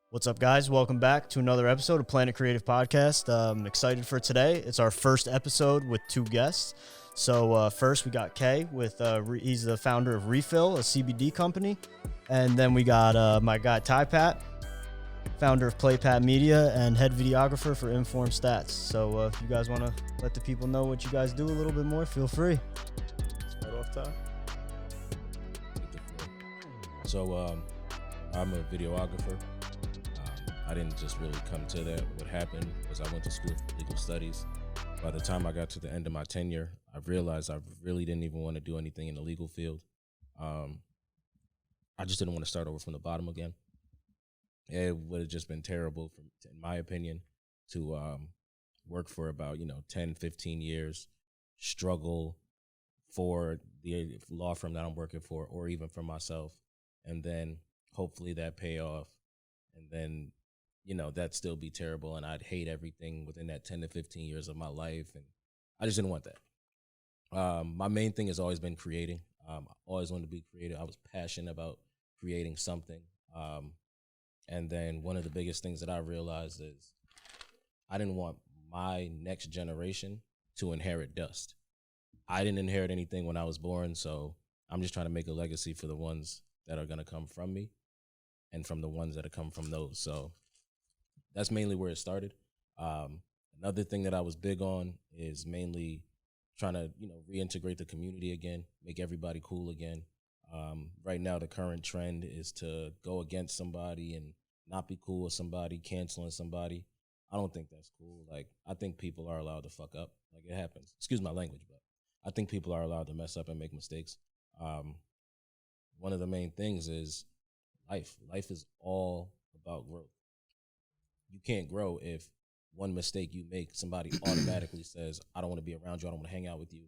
What's up, guys? Welcome back to another episode of Planet Creative Podcast. I'm excited for today. It's our first episode with two guests. So first, we got Kay with he's the founder of Rephil, a CBD company, and then we got my guy Pat, founder of Patt Media and head videographer for Informed Stats. So if you guys want to let the people know what you guys do a little bit more, feel free. Start off top. So I'm a videographer. I didn't just really come to that. What happened was I went to school for legal studies. By the time I got to the end of my tenure, I realized I really didn't even want to do anything in the legal field. I just didn't want to start over from the bottom again. It would have just been terrible, in my opinion, to work for about 10, 15 years, struggle for the law firm that I'm working for, or even for myself, and then hopefully that pay off, and then that'd still be terrible, and I'd hate everything within that 10 to 15 years of my life, and I just didn't want that. My main thing has always been creating. I always wanted to be creative. I was passionate about creating something. And then one of the biggest things that I realized is I didn't want my next generation to inherit dust. I didn't inherit anything when I was born, so I'm just trying to make a legacy for the ones that are going to come from me and from the ones that are come from those. So that's mainly where it started. Another thing that I was big on is mainly trying to, reintegrate the community again, make everybody cool again. Right now, the current trend is to go against somebody and not be cool with somebody, canceling somebody. I don't think that's cool. Like, I think people are allowed to fuck up. Like, it happens. Excuse my language, but I think people are allowed to mess up and make mistakes. One of the main things is life. Life is all about growth. You can't grow if one mistake you make, somebody automatically says, I don't want to be around you. I don't want to hang out with you.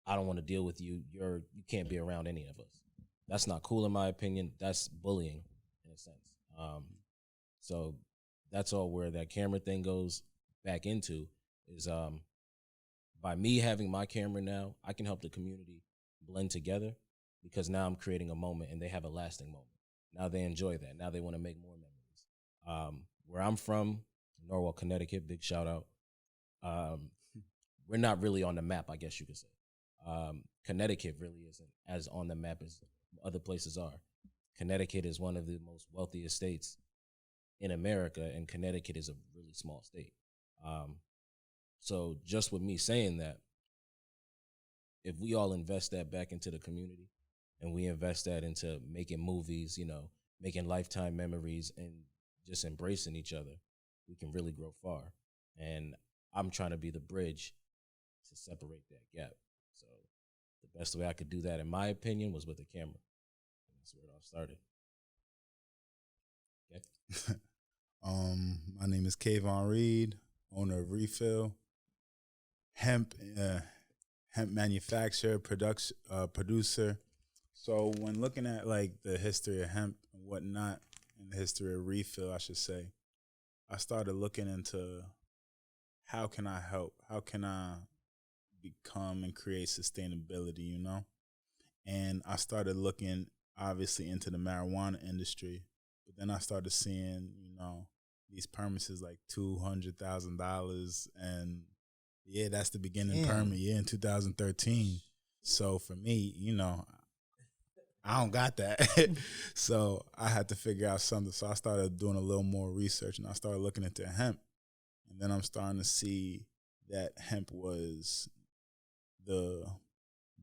I don't want to deal with you. You can't be around any of us. That's not cool in my opinion. That's bullying in a sense. So that's all where that camera thing goes back into is by me having my camera now, I can help the community blend together because now I'm creating a moment and they have a lasting moment. Now they enjoy that. Now they want to make more memories. Where I'm from, Norwalk, Connecticut, big shout out. We're not really on the map, I guess you could say. Connecticut really isn't as on the map as other places are. Connecticut is one of the most wealthiest states in America, and Connecticut is a really small state. So just with me saying that, if we all invest that back into the community and we invest that into making movies, making lifetime memories and just embracing each other, we can really grow far. And I'm trying to be the bridge to separate that gap. So the best way I could do that, in my opinion, was with a camera. And that's where it all started. Okay. My name is Kayvon Reid, owner of Rephil, hemp manufacturer, producer. So when looking at like the history of hemp and whatnot, and the history of Rephil, I should say, I started looking into how can I help? How can I become and create sustainability, And I started looking, obviously, into the marijuana industry. But then I started seeing, these permits is like $200,000. And, yeah, that's the beginning permit, in 2013. So for me, I don't got that. So I had to figure out something. So I started doing a little more research, and I started looking into hemp. And then I'm starting to see that hemp was the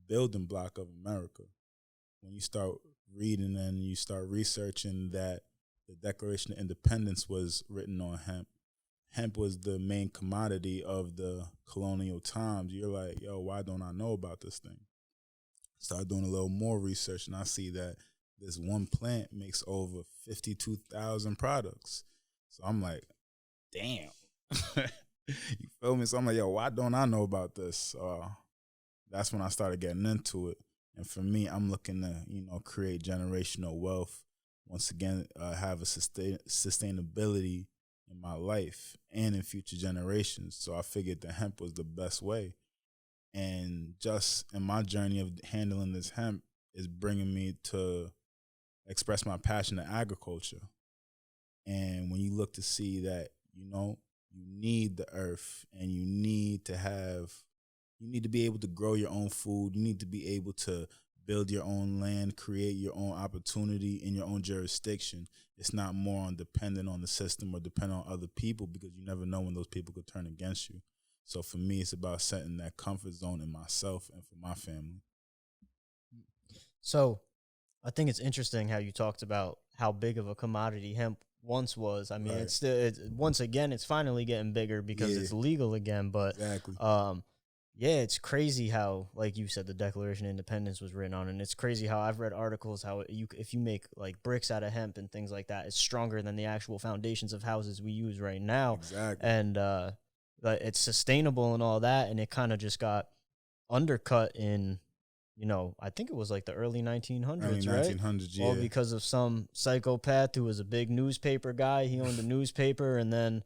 building block of America. When you start reading and you start researching that the Declaration of Independence was written on hemp, hemp was the main commodity of the colonial times. You're like, yo, why don't I know about this thing? Start doing a little more research, and I see that this one plant makes over 52,000 products. So I'm like, damn. You feel me? So I'm like, yo, why don't I know about this? That's when I started getting into it. And for me, I'm looking to, create generational wealth. Once again, have a sustainability in my life and in future generations. So I figured that hemp was the best way. And just in my journey of handling this hemp is bringing me to express my passion in agriculture. And when you look to see that, you know, you need the earth and you need to be able to grow your own food. You need to be able to build your own land, create your own opportunity in your own jurisdiction. It's not more on dependent on the system or dependent on other people, because you never know when those people could turn against you. So for me, it's about setting that comfort zone in myself and for my family. So I think it's interesting how you talked about how big of a commodity hemp once was. I mean, Right. once again, it's finally getting bigger because it's legal again. But Exactly. yeah, it's crazy how, like you said, the Declaration of Independence was written on, and it's crazy how I've read articles how if you make like bricks out of hemp and things like that, it's stronger than the actual foundations of houses we use right now. Exactly. And it's sustainable and all that, and it kind of just got undercut in, you know, I think it was like the early 1900s, Early right? 1900s, yeah. All because of some psychopath who was a big newspaper guy. He owned a newspaper, and then,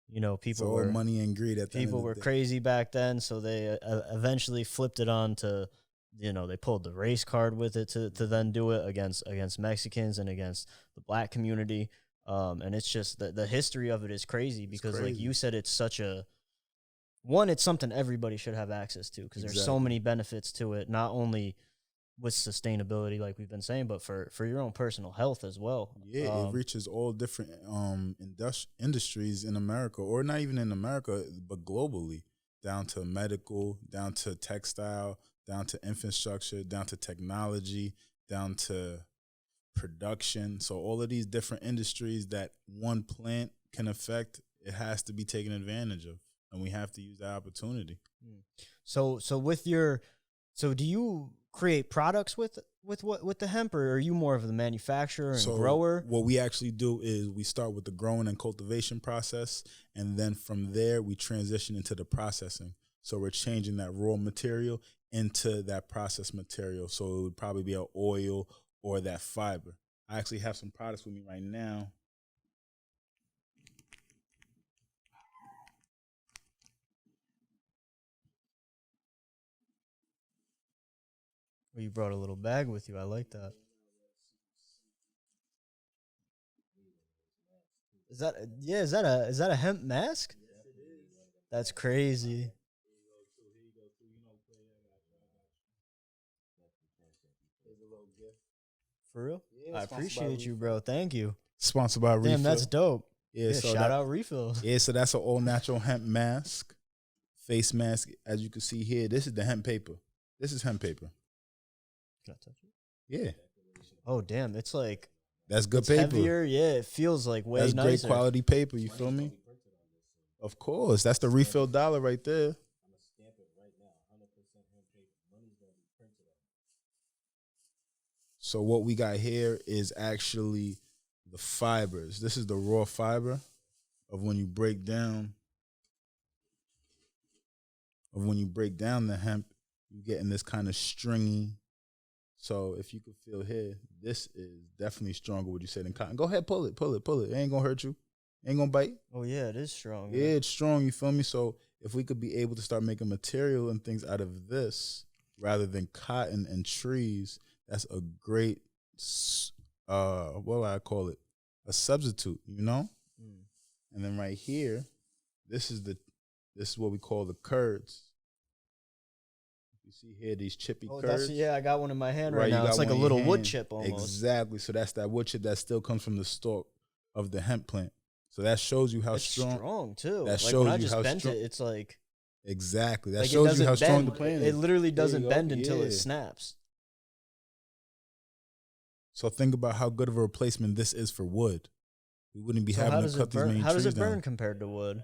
you know, people were money and greed at the end of people the were day. crazy back then, so they eventually flipped it on to, you know, they pulled the race card with it to then do it against Mexicans and against the black community. And it's just the history of it is crazy because, like you said, it's such a it's something everybody should have access to, because there's so many benefits to it, not only with sustainability, like we've been saying, but for your own personal health as well. Yeah, it reaches all different industries in America, or not even in America, but globally, down to medical, down to textile, down to infrastructure, down to technology, down to production. So all of these different industries that one plant can affect, it has to be taken advantage of, and we have to use that opportunity. So do you create products with the hemp, or are you more of the manufacturer and grower? What we actually do is we start with the growing and cultivation process, and then from there we transition into the processing. So we're changing that raw material into that processed material. So it would probably be an oil or that fiber. I actually have some products with me right now. Well, you brought a little bag with you. I like that. Is that a hemp mask? That's crazy. For real? Yeah, I appreciate you, bro. Thank you. Sponsored by Rephil. Damn, that's dope. Yeah, so shout out Rephil. Yeah, so that's an all natural hemp mask, face mask. As you can see here, this is the hemp paper. This is hemp paper. Can I touch it? Yeah. Oh, damn. It's like, that's good it's paper. Heavier. Yeah, it feels like way that's nicer. Great quality paper. You feel me? Of course. That's the Rephil dollar right there. So what we got here is actually the fibers. This is the raw fiber of when you break down the hemp, you getting this kind of stringy. So if you could feel here, this is definitely stronger, would you say, than cotton. Go ahead, pull it. It ain't gonna hurt you. Ain't gonna bite. Oh yeah, it is strong. Yeah, it's strong, you feel me? So if we could be able to start making material and things out of this rather than cotton and trees, that's a great what do I call it? A substitute, you know? And then right here, this is what we call the curds. You see here these chippy curds. I got one in my hand right now. It's like a little wood chip almost. Exactly. So that's that wood chip that still comes from the stalk of the hemp plant. So that shows you how strong. It's strong too. That like shows when you I just how bent strong. it's like exactly. That like shows you how strong the bend. plant is. It literally doesn't bend go. until it snaps. So think about how good of a replacement this is for wood. We wouldn't be having to cut these many trees down. How does it burn compared to wood?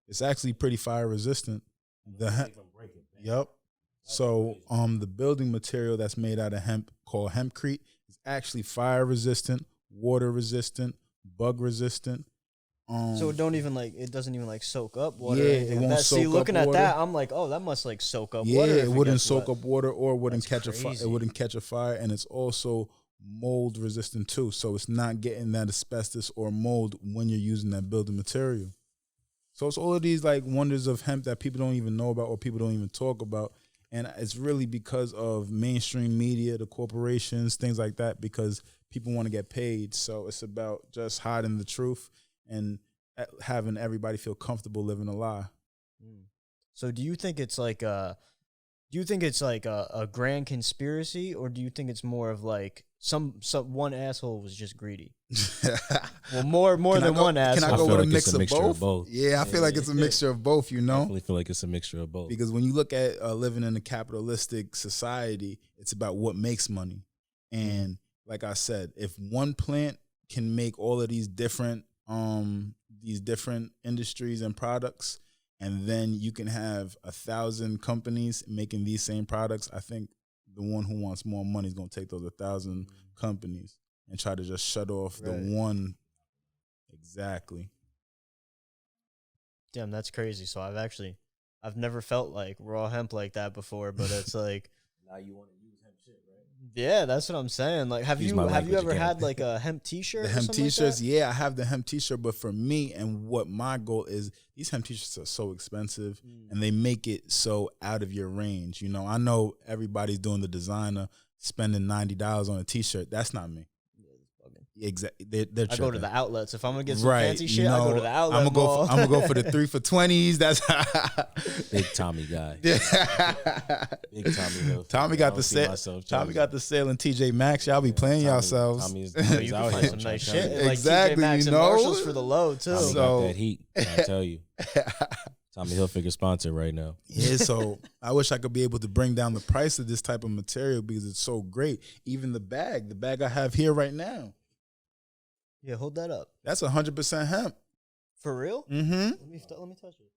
It's actually pretty fire resistant. Yep. So the building material that's made out of hemp called hempcrete is actually fire resistant, water resistant, bug resistant. So it doesn't even soak up water. Yeah, it won't soak up water. Looking at that, I'm like, oh, that must like soak up water. Yeah, it wouldn't soak up water or wouldn't catch a fire. crazy. It wouldn't catch a fire, and it's also mold resistant too. So it's not getting that asbestos or mold when you're using that building material. So it's all of these like wonders of hemp that people don't even know about or people don't even talk about. And it's really because of mainstream media, the corporations, things like that, because people want to get paid. So it's about just hiding the truth and having everybody feel comfortable living a lie. So do you think it's like a grand conspiracy, or do you think it's more of like some one asshole was just greedy? Well, more than one asshole. Can I go with like a mix of both? Yeah, I feel like it's a mixture of both, you know? I definitely feel like it's a mixture of both. Because when you look at living in a capitalistic society, it's about what makes money. And like I said, if one plant can make all of these different industries and products, and then you can have 1,000 companies making these same products, I think the one who wants more money is going to take those 1,000 companies and try to just shut off the one. Exactly. Damn, that's crazy. So I've never felt like raw hemp like that before, but it's like, now you want to use hemp shit, right? Yeah, that's what I'm saying. Like, have you ever had like a hemp t-shirt? The hemp t-shirts, yeah, I have the hemp t-shirt, but for me and what my goal is, these hemp t-shirts are so expensive and they make it so out of your range. You know, I know everybody's doing the designer, spending $90 on a t-shirt. That's not me. Exactly. They're I go to the outlets. If I'm gonna get some fancy shit, I go to the outlet. I'm gonna go for the 3 for $20s. That's big Tommy guy. Big Tommy Hill. Tommy got the sale. Tommy got the sale in TJ Maxx. Y'all be playing yourselves. Tommy's you can find some nice shit. Like exactly. TJ Maxx and Marshalls for the low too. Tommy got that heat. I tell you. Tommy Hilfiger sponsor right now. Yeah, so I wish I could be able to bring down the price of this type of material because it's so great. Even the bag I have here right now. Yeah, hold that up. That's 100% hemp. For real? Mm-hmm. Let me touch it.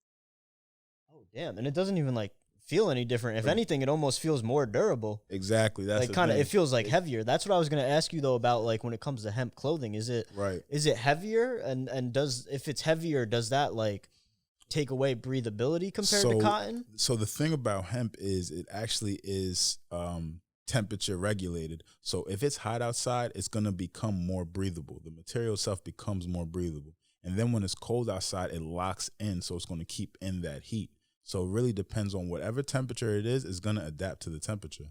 Oh, damn. And it doesn't even like feel any different. If anything, it almost feels more durable. Exactly. That's like kind of. It feels like heavier. That's what I was gonna ask you though about like when it comes to hemp clothing. Is it heavier? And if it's heavier, does that like take away breathability compared to cotton? So the thing about hemp is it actually is temperature regulated. So if it's hot outside, it's going to become more breathable. The material itself becomes more breathable. And then when it's cold outside, it locks in. So it's going to keep in that heat. So it really depends on whatever temperature it is going to adapt to the temperature.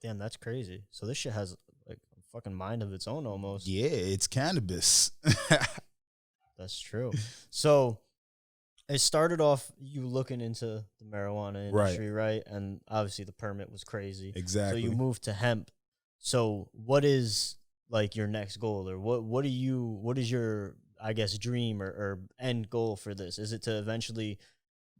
Damn, that's crazy. So this shit has like a fucking mind of its own almost. Yeah, it's cannabis. That's true. So it started off you looking into the marijuana industry, right? And obviously the permit was crazy. Exactly. So you moved to hemp. So what is like your next goal, or what is your, I guess, dream or end goal for this? Is it to eventually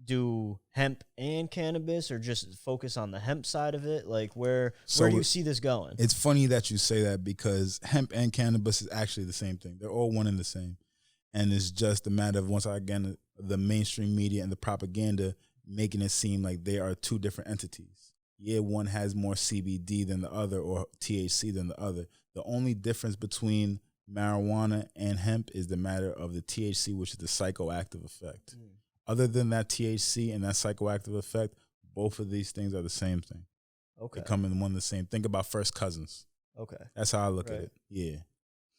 do hemp and cannabis, or just focus on the hemp side of it? Like where do you see this going? It's funny that you say that because hemp and cannabis is actually the same thing. They're all one and the same. And it's just a matter of the mainstream media and the propaganda making it seem like they are two different entities. Yeah, one has more CBD than the other or THC than the other. The only difference between marijuana and hemp is the matter of the THC, which is the psychoactive effect. Other than that THC and that psychoactive effect, both of these things are the same thing. Okay. They come in one and the same. Think about first cousins. Okay. That's how I look at it. Yeah.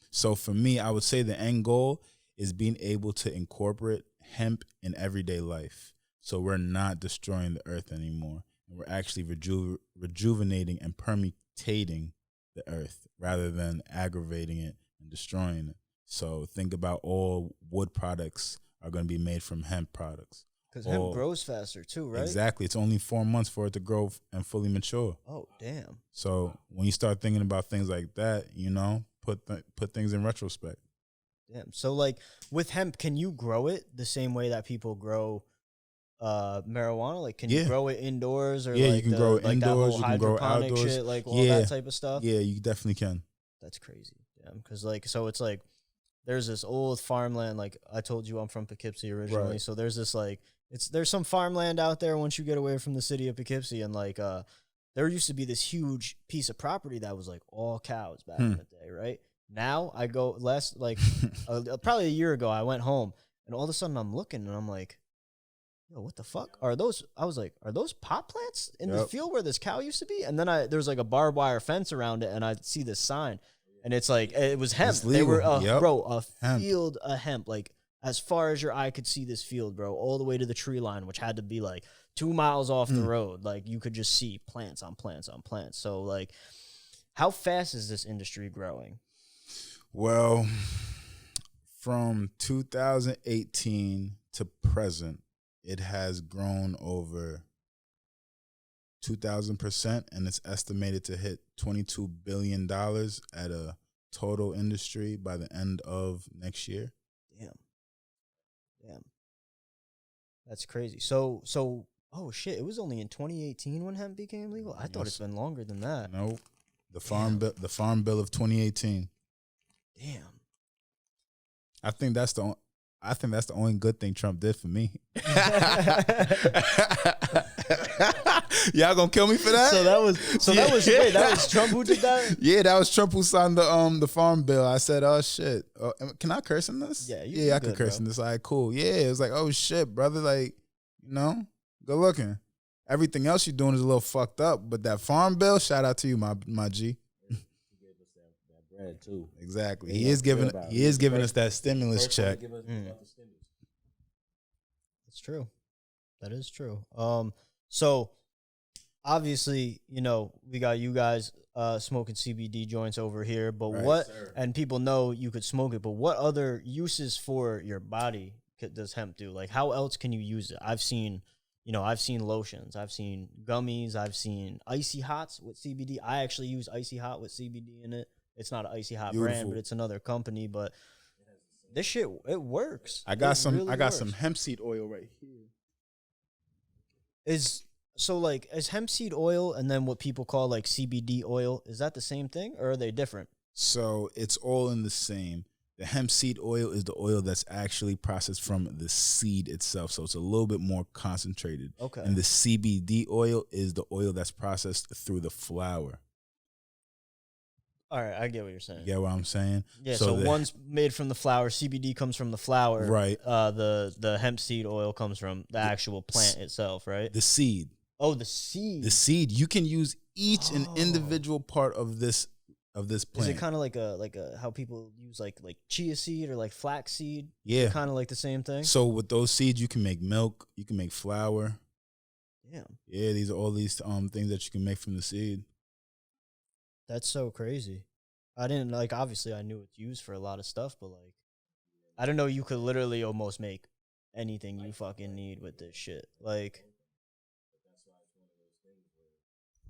So for me, I would say the end goal is being able to incorporate hemp in everyday life. So we're not destroying the earth anymore. And we're actually rejuvenating and permutating the earth rather than aggravating it and destroying it. So think about all wood products are going to be made from hemp products. Because hemp grows faster too, right? Exactly. It's only 4 months for it to grow and fully mature. Oh, damn. So when you start thinking about things like that, put things in retrospect. Damn. So like with hemp, can you grow it the same way that people grow marijuana? Like can you grow it indoors, or you can grow it indoors, you can grow it outdoors, shit, like all that type of stuff? Yeah, you definitely can. That's crazy. Damn. Because like, so it's like there's this old farmland. Like I told you, I'm from Poughkeepsie originally. So there's this like there's some farmland out there once you get away from the city of Poughkeepsie, and like there used to be this huge piece of property that was like all cows back in the day, right? Now I go probably a year ago, I went home and all of a sudden I'm looking and I'm like, yo, what the fuck are those? I was like, are those pot plants in the field where this cow used to be? And then there's like a barbed wire fence around it, and I see this sign, and it's like, it was hemp. They were, a field of hemp, like as far as your eye could see this field, bro, all the way to the tree line, which had to be like 2 miles off the road. Like you could just see plants on plants on plants. So like, how fast is this industry growing? Well, from 2018 to present, it has grown over 2,000%, and it's estimated to hit $22 billion at a total industry by the end of next year. Damn. That's crazy. So, oh shit, it was only in 2018 when hemp became legal? I thought it's been longer than that. Nope. The Farm Bill of 2018. Damn. I think that's the only good thing Trump did for me. Y'all gonna kill me for that? That was Trump who did that? Yeah, that was Trump who signed the Farm Bill. I said, oh shit. Can I curse in this? Yeah, I can curse in this. All right, cool. Yeah, it was like, oh shit, brother, like, good looking. Everything else you're doing is a little fucked up, but that Farm Bill, shout out to you, my G. Too. Exactly. He is giving us that stimulus check. That's true. That is true. So obviously, we got you guys smoking CBD joints over here, but right, and people know you could smoke it, but what other uses for your body does hemp do? Like, how else can you use it? I've seen lotions, I've seen gummies, I've seen icy hots with CBD. I actually use icy hot with CBD in it. It's not an Icy Hot brand, but it's another company. But this shit, it works. I got some hemp seed oil right here. Is hemp seed oil and then what people call like CBD oil, is that the same thing or are they different? So it's all in the same. The hemp seed oil is the oil that's actually processed from the seed itself. So it's a little bit more concentrated. Okay. And the CBD oil is the oil that's processed through the flower. All right, I get what you're saying. You get what I'm saying? Yeah, so one's made from the flower, CBD comes from the flower. Right. The hemp seed oil comes from the actual plant itself, right? The seed. Oh, the seed. The seed. You can use each and individual part of this plant. Is it kind of like a how people use like chia seed or like flax seed? Yeah. Kind of like the same thing? So with those seeds, you can make milk, you can make flour. Damn. Yeah, these are all these things that you can make from the seed. That's so crazy. I didn't obviously I knew it's used for a lot of stuff, but I don't know, you could literally almost make anything you fucking need with this shit. Like,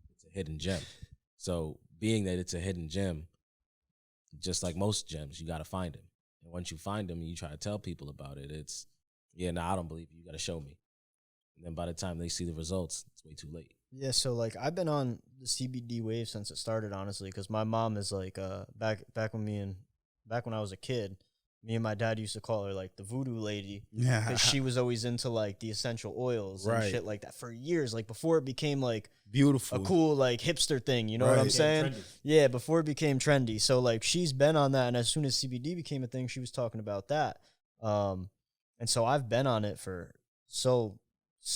it's a hidden gem. So being that it's a hidden gem, just like most gems, you got to find them. And once you find them and you try to tell people about it, it's, I don't believe you. You got to show me. And then by the time they see the results, it's way too late. Yeah, so I've been on the CBD wave since it started, honestly, because my mom is back when I was a kid, me and my dad used to call her the voodoo lady, because she was always into the essential oils and shit like that for years, before it became beautiful, a cool hipster thing, you know what I'm saying? Yeah, before it became trendy. So she's been on that, and as soon as CBD became a thing, she was talking about that. And so I've been on it for so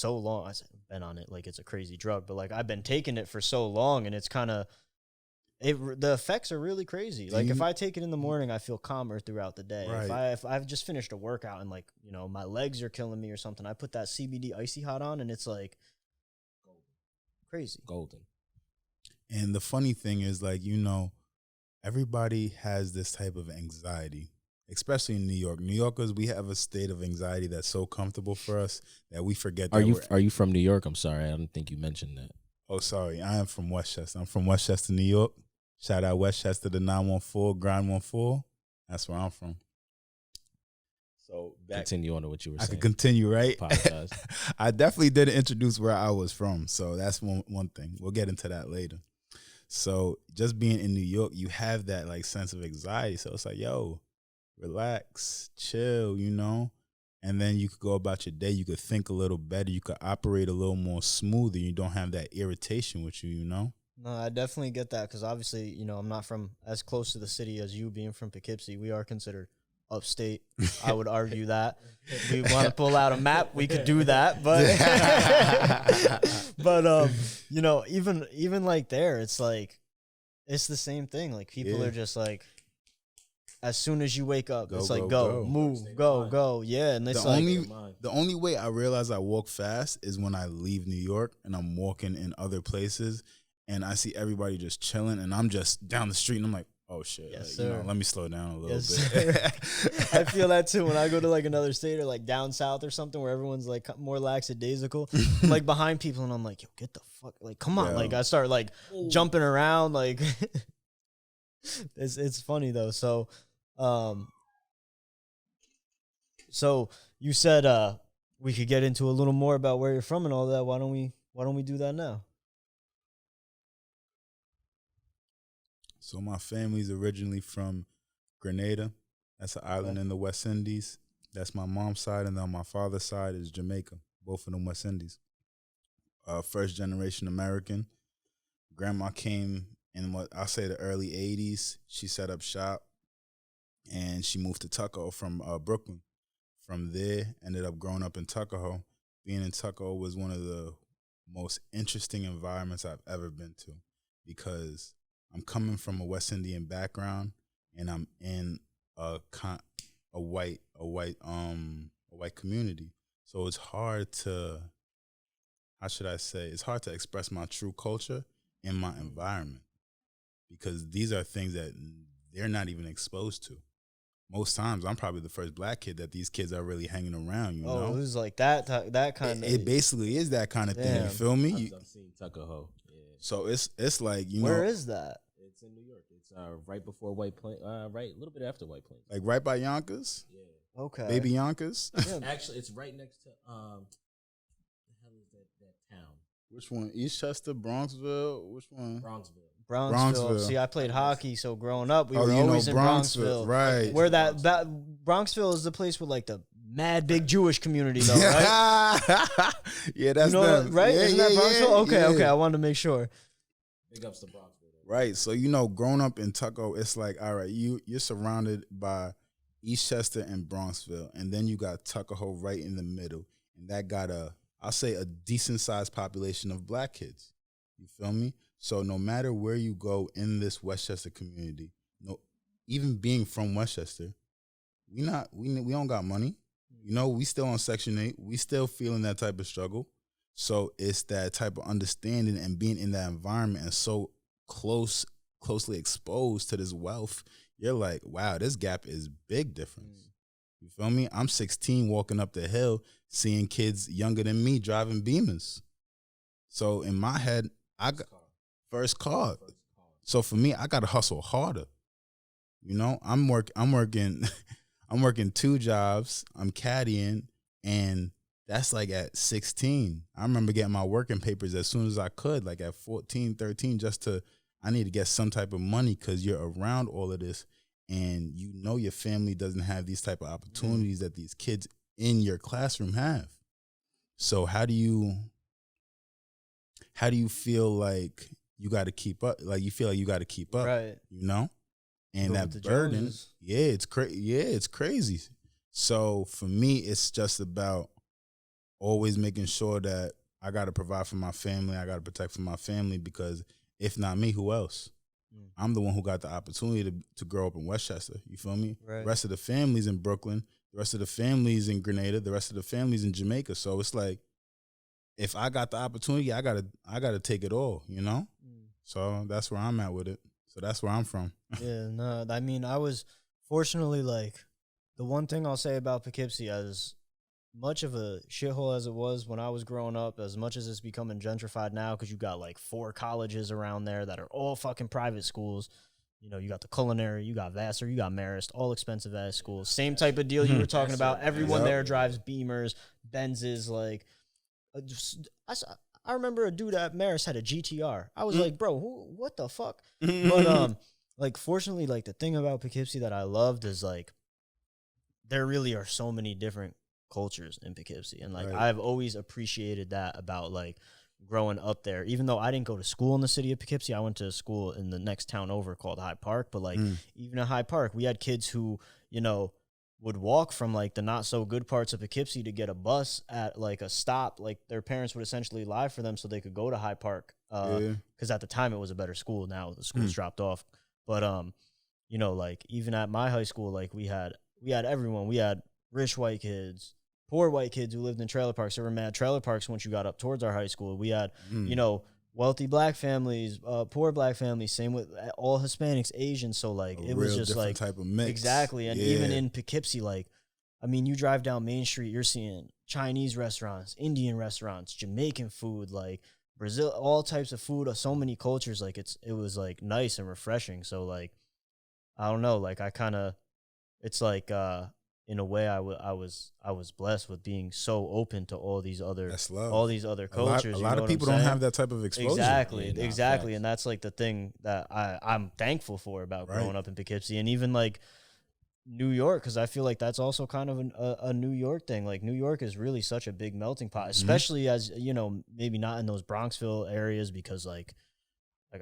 long. I said been on it like it's a crazy drug, but I've been taking it for so long, and it's kind of the effects are really crazy. If I take it in the morning, I feel calmer throughout the day. Right. If I've just finished a workout and my legs are killing me or something, I put that CBD icy hot on, and it's crazy golden. And the funny thing is, everybody has this type of anxiety, especially in New York. New Yorkers, we have a state of anxiety that's so comfortable for us that we forget. Are you from New York? I'm sorry, I don't think you mentioned that. Oh, sorry, I am from Westchester. I'm from Westchester, New York. Shout out Westchester, the 914, Grind 14. That's where I'm from. So continue on to what you were saying. I can continue, right? Apologize. I definitely didn't introduce where I was from, so that's one thing. We'll get into that later. So just being in New York, you have that sense of anxiety. So it's yo, relax, chill, and then you could go about your day. You could think a little better. You could operate a little more smoother. You don't have that irritation with you, No, I definitely get that, because obviously, I'm not from as close to the city as you, being from Poughkeepsie. We are considered upstate. I would argue that. If we want to pull out a map, we could do that. But even there, it's it's the same thing. People are just as soon as you wake up, it's go, move, go. Yeah, and it's the only way I realize I walk fast is when I leave New York and I'm walking in other places and I see everybody just chilling, and I'm just down the street and I'm like, oh shit, Yes, like, sir. let me slow down a little Yes, bit. I feel that too when I go to like another state or like down south or something where everyone's like more lackadaisical. I'm like behind people and I'm like, yo, get the fuck, like, come on. Yo. Like I start like jumping around. Like it's funny though. So you said we could get into a little more about where you're from and all that. Why don't we do that now? So my family's originally from Grenada. That's an island in the West Indies. That's my mom's side, and then on my father's side is Jamaica. Both of them West Indies. First generation American. Grandma came in what I say the early 80s. She set up shop, and she moved to Tuckahoe from Brooklyn. From there, ended up growing up in Tuckahoe. Being in Tuckahoe was one of the most interesting environments I've ever been to, because I'm coming from a West Indian background, and I'm in a white community. So it's hard to, how should I say? It's hard to express my true culture in my environment, because these are things that they're not even exposed to. Most times, I'm probably the first black kid that these kids are really hanging around. You know, it was like that kind of. It basically is that kind of thing. You feel me? I've seen Tuckahoe. Yeah. So it's like, you Where know, is that? It's in New York. It's right before White Plains. Right, a little bit after White Plains. like right by Yonkers, Yeah. Okay. baby Yonkers. Yeah. Actually, it's right next to the hell is that town? Which one? Eastchester, Bronxville. Which one? Bronxville. See, I played hockey, so growing up, we Oh, were you know always in Bronxville, Bronxville. right? Where that Bronxville is the place with like the mad big Jewish community, though, right? Yeah, that's you know, them. right? Yeah, Isn't yeah, that Bronxville? yeah, Okay. yeah. I wanted to make sure. Big ups to Bronxville. Right. So, you know, growing up in Tuckahoe, it's like, all right, you're surrounded by Eastchester and Bronxville, and then you got Tuckahoe right in the middle, and that got I'll say a decent sized population of black kids. You feel me? So no matter where you go in this Westchester community, even being from Westchester, we don't got money. You know, we still on Section 8. We still feeling that type of struggle. So it's that type of understanding and being in that environment and so closely exposed to this wealth. You're like, wow, this gap is big difference. You feel me? I'm 16 walking up the hill, seeing kids younger than me driving Beamers. So in my head, I got first car. So for me, I gotta hustle harder. You know, I'm working 2 jobs. I'm caddying, and that's like at 16. I remember getting my working papers as soon as I could, like at 14, 13, I need to get some type of money, because you're around all of this, and you know your family doesn't have these type of opportunities that these kids in your classroom have. So how do you feel like you got to keep up? Like you feel like you got to keep up, Right. you know? And Go with that the burden, Joneses. it's crazy. So for me, it's just about always making sure that I got to provide for my family. I got to protect for my family, because if not me, who else? I'm the one who got the opportunity to grow up in Westchester. You feel me? Right. The rest of the family's in Brooklyn. The rest of the family's in Grenada. The rest of the family's in Jamaica. So it's like, if I got the opportunity, I gotta take it all, you know? So that's where I'm at with it. So that's where I'm from. Yeah, no, I mean, I was fortunately, like, the one thing I'll say about Poughkeepsie, as much of a shithole as it was when I was growing up, as much as it's becoming gentrified now, because you got like 4 colleges around there that are all fucking private schools. You know, you got the Culinary, you got Vassar, you got Marist, all expensive ass schools. Same type of deal you were talking about. Everyone there drives Beamers, Benzes, like. I remember a dude at Marist had a GTR. I was like, bro, what the fuck? But like, fortunately, like, the thing about Poughkeepsie that I loved is, like, there really are so many different cultures in Poughkeepsie, and like, I've always appreciated that about, like, growing up there. Even though I didn't go to school in the city of Poughkeepsie, I went to school in the next town over called Hyde Park. But like, even at Hyde Park, we had kids who, you know, would walk from like the not so good parts of Poughkeepsie to get a bus at like a stop. Like, their parents would essentially lie for them so they could go to Hyde Park. Because at the time it was a better school. Now the school's dropped off. But you know, like, even at my high school, like, we had everyone. We had rich white kids, poor white kids who lived in trailer parks. There were mad trailer parks once you got up towards our high school. We had, you know, wealthy black families, poor black families, same with all Hispanics, Asians. So like it was just different like type of mix. exactly. And even in Poughkeepsie, like I mean, you drive down Main Street, you're seeing Chinese restaurants, Indian restaurants, Jamaican food, like Brazil, all types of food, so many cultures. Like it was like nice and refreshing. So like I don't know, like I kind of, it's like in a way I was blessed with being so open to all these other cultures. A lot of people don't have that type of exposure. Exactly, and that's like the thing that I'm thankful for about growing up in Poughkeepsie, and even like New York, because I feel like that's also kind of a New York thing. Like New York is really such a big melting pot, especially as you know, maybe not in those Bronxville areas, because like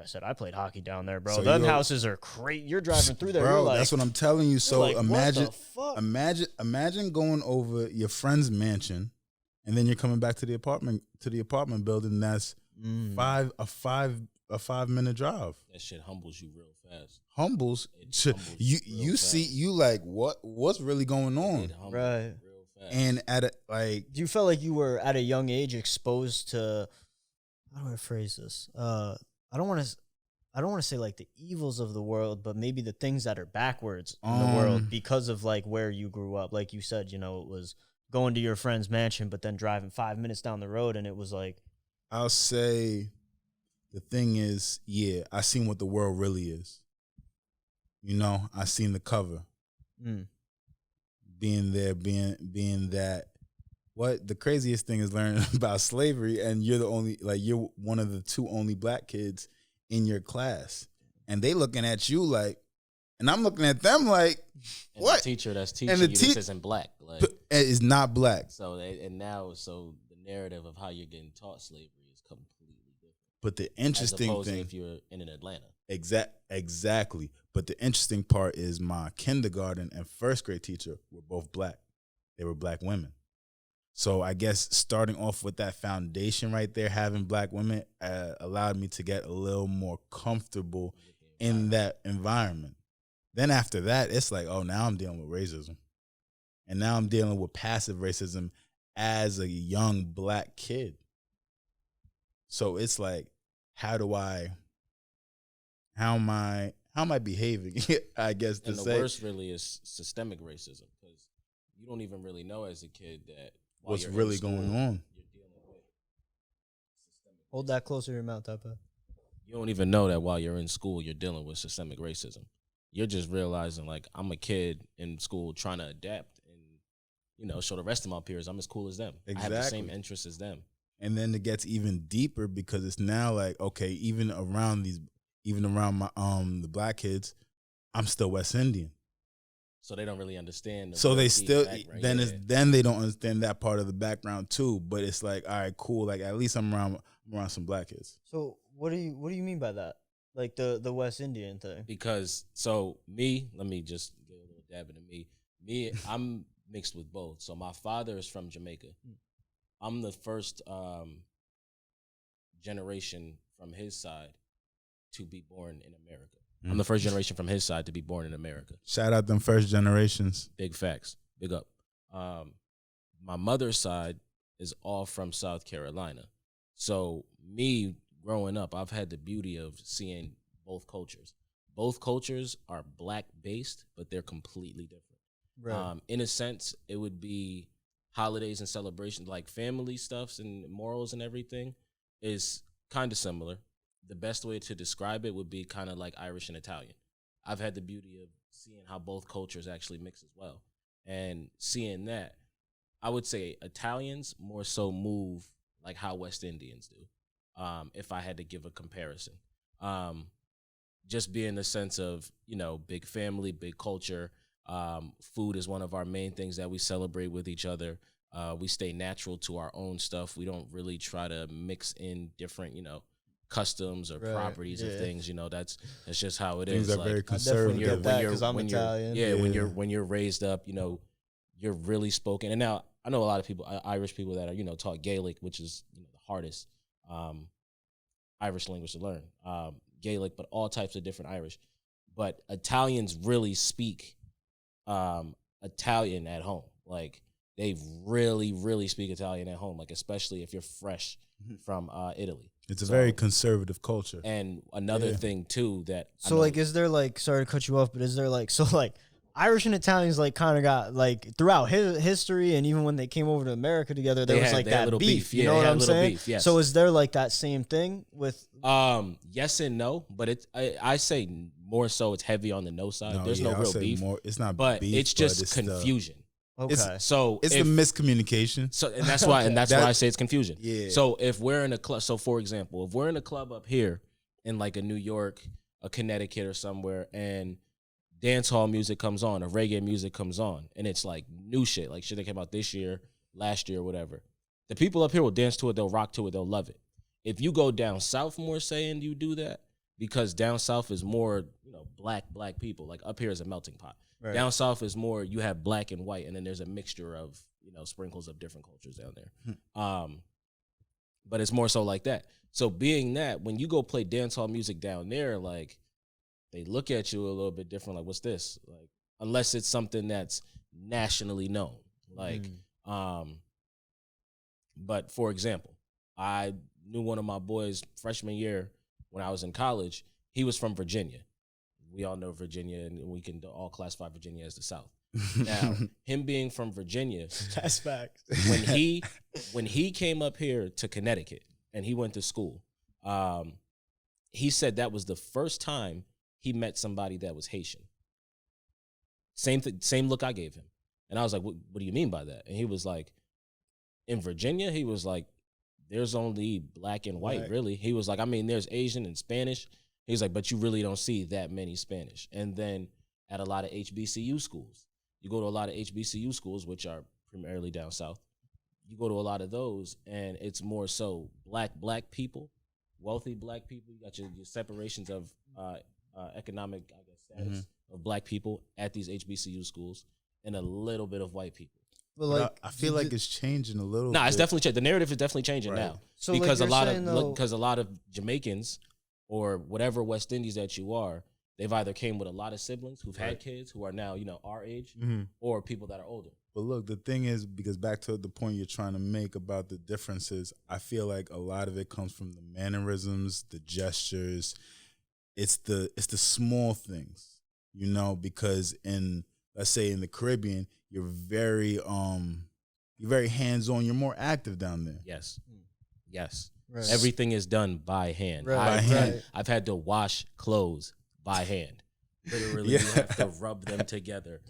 I said, I played hockey down there, bro. So them houses are crazy. You're driving through there, bro. You're like, that's what I'm telling you. So like, imagine going over your friend's mansion, and then you're coming back to the apartment building. That's a 5 minute drive. That shit humbles you real fast. Humbles you see you like what's really going on, right? Real fast. And at a, like, you felt like you were at a young age exposed to, how do I phrase this? I don't want to say like the evils of the world, but maybe the things that are backwards in the world because of like where you grew up. Like you said, you know, it was going to your friend's mansion, but then driving 5 minutes down the road, and it was like, I'll say the thing is, I seen what the world really is. You know, I seen the cover. Being there, being that. What the craziest thing is learning about slavery, and you're one of the 2 only black kids in your class, and they looking at you like, and I'm looking at them like, and what? The teacher that's teaching you this isn't black, like is not black. So the narrative of how you're getting taught slavery is completely different. But the interesting thing, if you're in Atlanta, exactly. But the interesting part is my kindergarten and first grade teacher were both black. They were black women. So I guess starting off with that foundation right there, having black women allowed me to get a little more comfortable in that environment. Then after that, it's like, oh, now I'm dealing with racism. And now I'm dealing with passive racism as a young black kid. So it's like, how am I behaving? I guess to say. And the worst really is systemic racism, because you don't even really know as a kid that what's really going on. Hold that closer to your mouth, Tapa. You don't even know that while you're in school, you're dealing with systemic racism. You're just realizing, like, I'm a kid in school trying to adapt and, you know, show the rest of my peers I'm as cool as them. Exactly. I have the same interests as them. And then it gets even deeper, because it's now like, okay, even around my the black kids, I'm still West Indian. So they don't really understand. So they still then they don't understand that part of the background too. But it's like, all right, cool. Like at least I'm around some black kids. So what do you mean by that? Like the West Indian thing? Because let me just get a little dab into me. I'm mixed with both. So my father is from Jamaica. I'm the first generation from his side to be born in America. I'm the first generation from his side to be born in America. Shout out them first generations. Big facts. Big up. My mother's side is all from South Carolina. So me growing up, I've had the beauty of seeing both cultures. Both cultures are black-based, but they're completely different. Right. In a sense, it would be holidays and celebrations, like family stuffs and morals and everything is kind of similar. The best way to describe it would be kind of like Irish and Italian. I've had the beauty of seeing how both cultures actually mix as well. And seeing that, I would say Italians more so move like how West Indians do, if I had to give a comparison. Just being the sense of, you know, big family, big culture. Food is one of our main things that we celebrate with each other. We stay natural to our own stuff. We don't really try to mix in different, you know, customs or properties of things. You know, that's just how it is. Things are very conservative. Because I'm Italian. When you're raised up, you know, you're really spoken. And now I know a lot of people, Irish people that are, you know, taught Gaelic, which is, you know, the hardest Irish language to learn. Gaelic, but all types of different Irish. But Italians really speak Italian at home. Like they really, really speak Italian at home. Like especially if you're fresh from Italy. It's a very conservative culture. And another thing too that so like, is there like, sorry to cut you off, but is there like, so like Irish and Italians like kind of got like throughout history, and even when they came over to America together, there was like that little beef. Yeah, you know what I'm saying? Beef, yes. So is there like that same thing with? Yes and no, but I say more so it's heavy on the no side. There's no real beef. It's not but beef, it's just confusion. Okay. It's the miscommunication. So and that's why why I say it's confusion. Yeah. So if we're in a club, so for example, if we're in a club up here in like a New York, a Connecticut or somewhere, and dance hall music comes on, or reggae music comes on, and it's like new shit, like shit that came out this year, last year, whatever. The people up here will dance to it, they'll rock to it, they'll love it. If you go down south more, saying you do that, because down south is more, black people. Like up here is a melting pot. Right. Down south is more, you have black and white, and then there's a mixture of, sprinkles of different cultures down there. But it's more so like that. So being that, when you go play dance hall music down there, like, they look at you a little bit different, like, what's this? Like, unless it's something that's nationally known. Like, but for example, I knew one of my boys freshman year when I was in college. He was from Virginia. We all know Virginia, and we can all classify Virginia as the South. Now, him being from Virginia, that's facts. When he came up here to Connecticut and he went to school, he said that was the first time he met somebody that was Haitian. Same look I gave him. And I was like, what do you mean by that? And he was like, in Virginia, he was like, there's only black and white, really. He was like, I mean, there's Asian and Spanish. He was like, but you really don't see that many Spanish. And then at a lot of HBCU schools, you go to a lot of HBCU schools, which are primarily down south. You go to a lot of those, and it's more so black people, wealthy black people. You got your separations of economic, I guess, status of black people at these HBCU schools, and a little bit of white people. But like, I feel like it's changing a little. It's definitely changing. The narrative is definitely changing now. So because like a lot of Jamaicans or whatever West Indies that you are, they've either came with a lot of siblings who've had kids who are now, our age, or people that are older. But look, the thing is, because back to the point you're trying to make about the differences, I feel like a lot of it comes from the mannerisms, the gestures. It's the small things, because let's say in the Caribbean, you're very hands-on. You're more active down there. Yes. Right. Everything is done by hand. I've had to wash clothes by hand. Literally, you have to rub them together,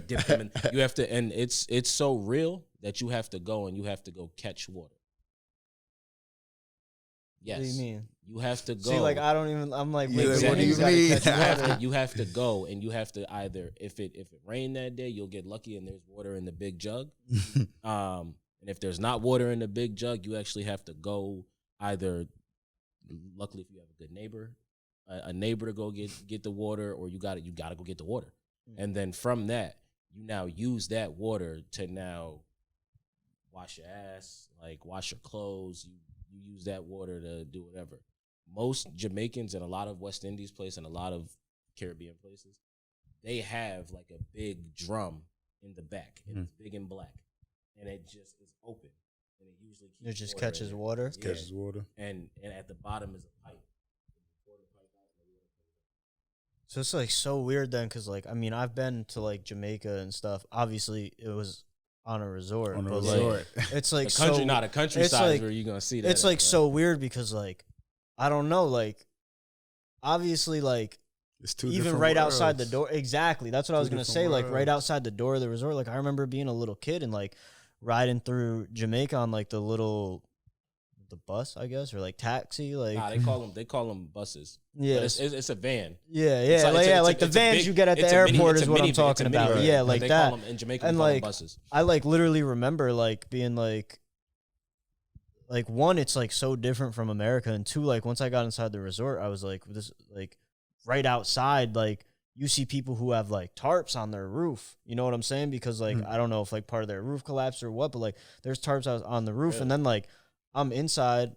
dip them in. You have to, and it's so real that you have to go catch water. Yes. What do you mean? You have to go. See, like, I don't even. I'm like, wait, what do you mean? You have to go, and you have to either, if it rained that day, you'll get lucky, and there's water in the big jug. And if there's not water in the big jug, you actually have to go either. Luckily, if you have a good neighbor, a neighbor to go get the water, or you gotta go get the water, and then from that, you now use that water to now wash your ass, like wash your clothes. You use that water to do whatever. Most Jamaicans and a lot of West Indies places and a lot of Caribbean places, they have like a big drum in the back, and it's big and black, and it just is open, and it usually catches water. Catches water, and at the bottom is a pipe. So it's like so weird then, because like, I mean, I've been to like Jamaica and stuff. Obviously, it was on a resort. Like, it's like not a countryside like, where you're gonna see that. It's like so weird because like, I don't know, like, obviously, like, it's two even right outside the door. Exactly, that's what I was gonna say. Like right outside the door of the resort. Like I remember being a little kid and like riding through Jamaica on like the bus, I guess, or like taxi. Like they call them buses. Yeah, it's a van. Yeah, like the vans you get at the airport is what I'm talking about. Yeah, like they that. Call them, in Jamaica, and we call like them buses. I like literally remember like being like one, it's like so different from America, and two, like once I got inside the resort, I was like this like right outside, like you see people who have like tarps on their roof. You know what I'm saying? Because like I don't know if like part of their roof collapsed or what, but like there's tarps on the roof, and then like I'm inside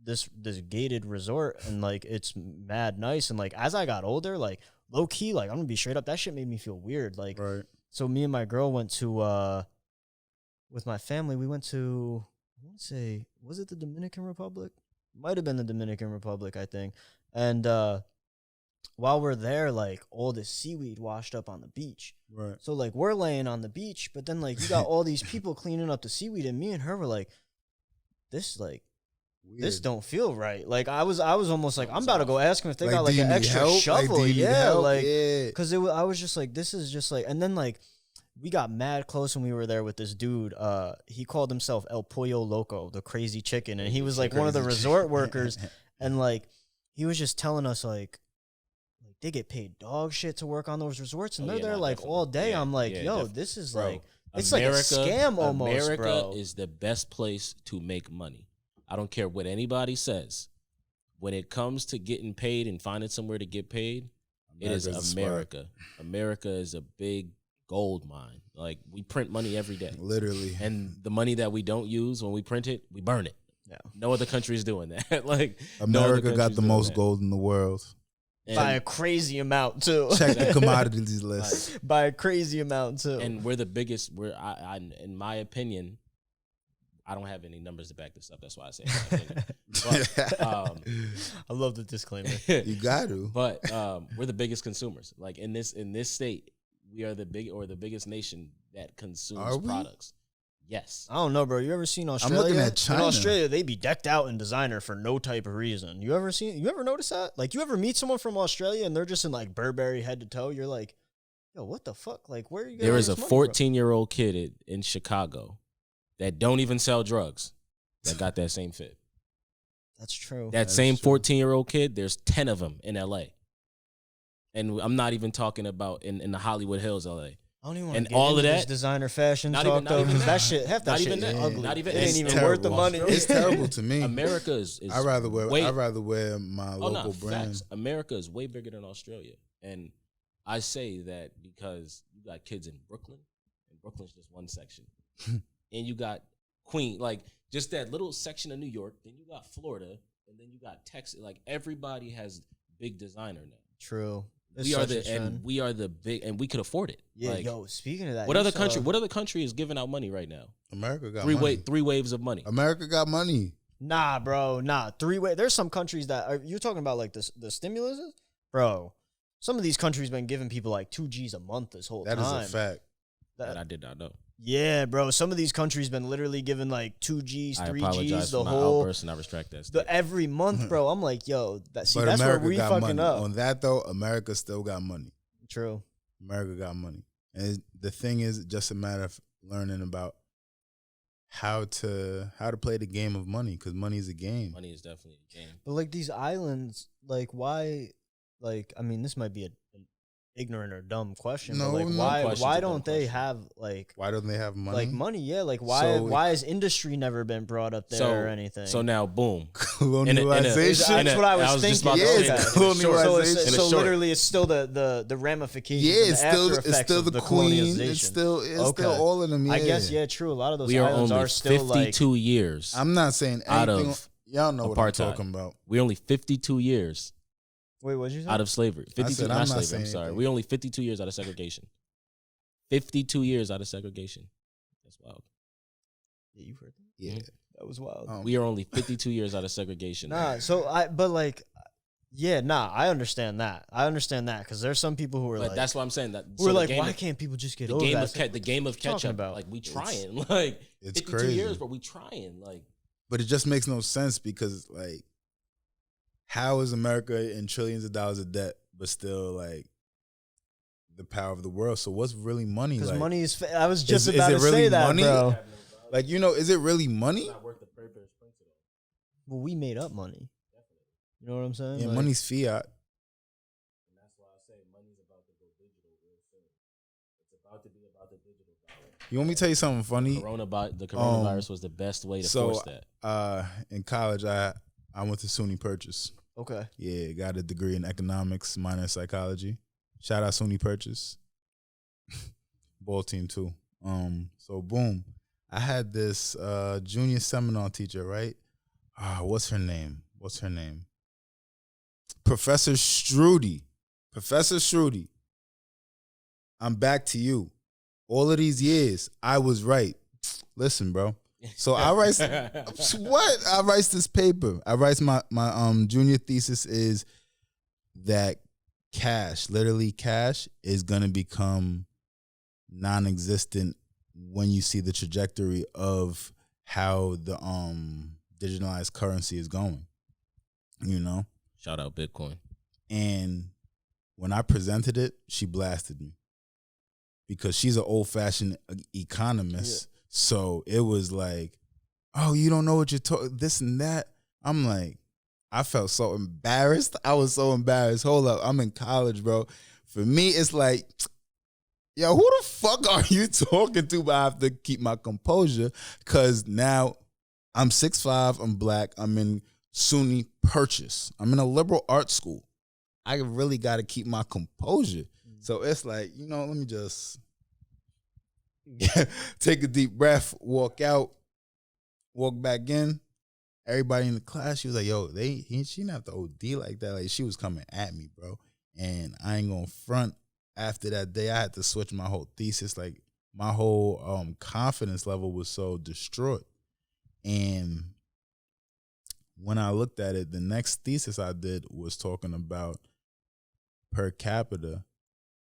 this gated resort, and like it's mad nice, and like as I got older, like low key, like I'm gonna be straight up, that shit made me feel weird. Like so me and my girl went to with my family, we went to want to say, was it the Dominican Republic? Might have been the Dominican Republic, I think. And while we're there, like, all this seaweed washed up on the beach. Right. So, like, we're laying on the beach, but then, like, you got all these people cleaning up the seaweed, and me and her were like, this, like, Weird. this don't feel right. Like, I was almost like, I'm about to go ask them if they Like, got, like, do you an need extra help? shovel. Like, do you need yeah, help? like, Yeah. because I was just like, this is just like, and then, like, we got mad close when we were there with this dude. He called himself El Pollo Loco, the crazy chicken, and he was like one of the resort workers, and like he was just telling us like they get paid dog shit to work on those resorts, and they're there like definitely. all day. Yeah, I'm like, yeah, yo, definitely. this is Bro, like it's like a scam almost, America bro. is the best place to make money. I don't care what anybody says. When it comes to getting paid and finding somewhere to get paid, it is America. America is a big gold mine. Like, we print money every day. Literally. And the money that we don't use, when we print it, we burn it. Yeah. No other country is doing that. Like, America got the most gold in the world. And By a crazy amount too. Check the commodities list. By a crazy amount too. And we're the biggest. I in my opinion, I don't have any numbers to back this up. That's why I say my opinion. But, I love the disclaimer. You got to. But we're the biggest consumers. Like, in this state, we are the biggest nation that consumes products. Yes. I don't know, bro. You ever seen Australia? I'm looking at China. In Australia, they be decked out in designer for no type of reason. You ever notice that? Like, you ever meet someone from Australia and they're just in like Burberry head to toe? You're like, yo, what the fuck? Like, where are you getting There is a this money from? 14-year-old kid in Chicago that don't even sell drugs that got that same fit. That's true. That same 14-year-old kid, there's 10 of them in LA. And I'm not even talking about in the Hollywood Hills, LA. I don't even want And to get all into of this that, designer fashion not talk even- not though, even because that that. shit, half that Not shit even is that. ugly. Not even- it ain't it's even terrible. worth the money. It's terrible to me. America is I'd rather wear my oh, local no, brand. facts. America is way bigger than Australia. And I say that because you got kids in Brooklyn, and Brooklyn's just one section. And you got Queen, like just that little section of New York. Then you got Florida, and then you got Texas. Like, everybody has big designer now. True. It's We are such a trend. we are the big, and we could afford it. Yeah, like, yo, speaking of that, what you other saw- country? What other country is giving out money right now? America got money. Three waves of money. America got money. Nah, bro, nah. Three-way. There's some countries that are you talking about, like the stimulus, bro. Some of these countries been giving people like 2 G's a month this whole That time. is a fact. That I did not know. Yeah, bro. Some of these countries been literally giving like 2 G's, I 3 apologize G's, for the my whole outburst, and I retract that statement. every month, bro. I'm like, yo, that's But that's America where we got fucking money. up. On that though, America still got money. True. America got money. And the thing is just a matter of learning about how to play the game of money, because money is a game. Money is definitely a game. But like these islands, like why? Like, I mean, this might be an ignorant or dumb question, No, but like no. why Question's a why dumb don't they question. have like Why don't they have money? like money? Yeah, like why So- has industry never been brought up there or anything? So now, boom. Colonialization. That's what I was I was just thinking. about to Yeah, say it's that. In a short- So, colonialization. in a so short. literally, it's still the ramifications. Yeah, and it's the still after it's effects still of the queen. colonization. It's still Okay. all of them. Yeah. I guess true. A lot of those We are islands only are still 52 years. I'm not saying Out anything. of Y'all know what I'm apartheid. talking about. We're only 52 years Wait, what'd you say? out of slavery. 52, said not I'm not slavery. saying I'm sorry. anything. We're only 52 years out of segregation. 52 years out of segregation. That's wild. Yeah, you heard that. Yeah. That was wild. We are only 52 years out of segregation. Nah, but like, yeah, nah, I understand that. Because there's some people who are But like, that's what I'm saying. That who are the like, game why of- can't people just get the over game that? of the game of What you talking catch up? about? Like, we trying. Like, It's 52 crazy. years, but we trying. Like, But it just makes no sense because, like, how is America in trillions of dollars of debt, but still, like, the power of the world? So what's really money? Because Like, money is. I was just Is about it to really say that, money? bro. like, is it really money? Well, we made up money. You know what I'm saying? Yeah, Like, money's fiat. And that's why I say money's about to go digital real soon. It's about to be about the digital dollar. You want me to tell you something funny? The coronavirus was the best way to force that. In college, I went to SUNY Purchase. Okay. Yeah, got a degree in economics, minor in psychology. Shout out SUNY Purchase. Ball team too. So boom, I had this junior seminar teacher, right? What's her name? Professor Strudy. Professor Strudy. I'm back to you. All of these years, I was right. Listen, bro. So I write what? I write this paper. I write my junior thesis is that cash, literally cash, is gonna become non-existent when you see the trajectory of how the digitalized currency is going. You know? Shout out Bitcoin. And when I presented it, she blasted me because she's an old-fashioned economist. Yeah. So it was like, oh, you don't know what you're talking, this and that. I'm like, I felt so embarrassed. I was so embarrassed. Hold up, I'm in college, bro. For me, it's like, yo, who the fuck are you talking to? But I have to keep my composure because now I'm 6'5", I'm black, I'm in SUNY Purchase. I'm in a liberal arts school. I really got to keep my composure. So it's like, you know, let me just take a deep breath, walk out, walk back in. Everybody in the class, she was like, yo, she didn't have to OD like that. Like, she was coming at me, bro. And I ain't gonna front. After that day, I had to switch my whole thesis. Like, my whole confidence level was so distraught. And when I looked at it, the next thesis I did was talking about per capita,